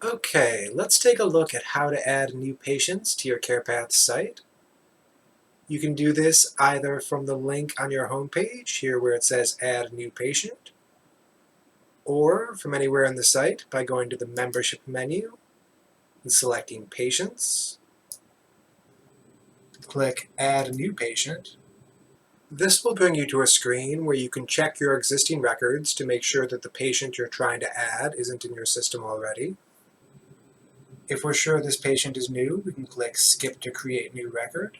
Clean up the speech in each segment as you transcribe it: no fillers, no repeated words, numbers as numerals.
Okay, let's take a look at how to add new patients to your CarePaths site. You can do this either from the link on your homepage, here where it says Add New Patient, or from anywhere on the site by going to the Membership menu and selecting Patients. Click Add New Patient. This will bring you to a screen where you can check your existing records to make sure that the patient you're trying to add isn't in your system already. If we're sure this patient is new, we can click Skip to create new record.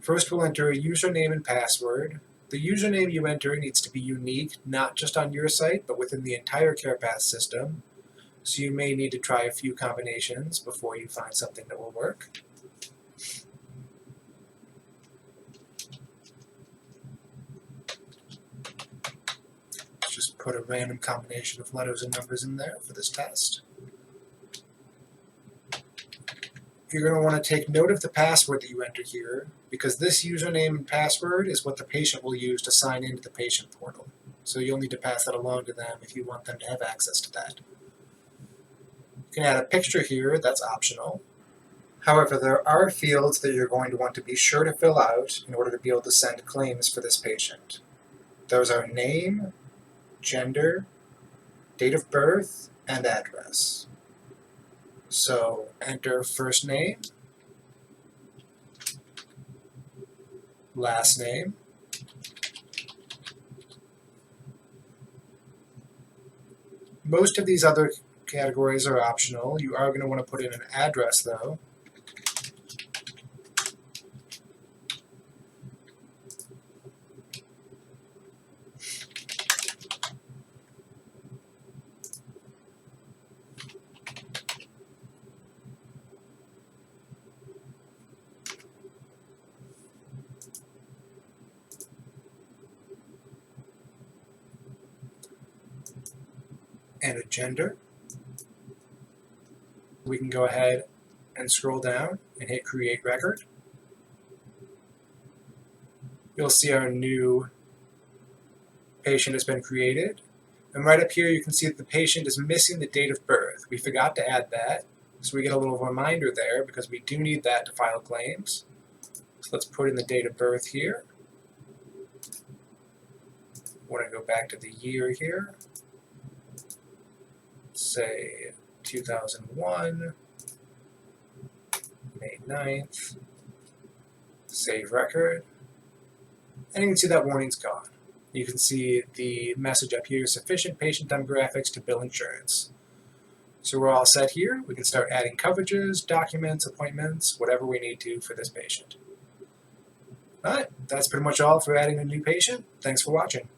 First, we'll enter a username and password. The username you enter needs to be unique, not just on your site, but within the entire CarePaths system. So you may need to try a few combinations before you find something that will work. Let's just put a random combination of letters and numbers in there for this test. You're going to want to take note of the password that you enter here, because this username and password is what the patient will use to sign into the patient portal. So you'll need to pass that along to them if you want them to have access to that. You can add a picture here, that's optional. However, there are fields that you're going to want to be sure to fill out in order to be able to send claims for this patient. Those are name, gender, date of birth, and address. So enter first name, last name, most of these other categories are optional. You are going to want to put in an address though. And a gender. We can go ahead and scroll down and hit Create Record. You'll see our new patient has been created. And right up here you can see that the patient is missing the date of birth. We forgot to add that, so we get a little reminder there because we do need that to file claims. So let's put in the date of birth here. I want to go back to the year here. Say 2001, May 9th, save record, and you can see that warning's gone. You can see the message up here, sufficient patient demographics to bill insurance. So we're all set here. We can start adding coverages, documents, appointments, whatever we need to for this patient. All right, that's pretty much all for adding a new patient. Thanks for watching.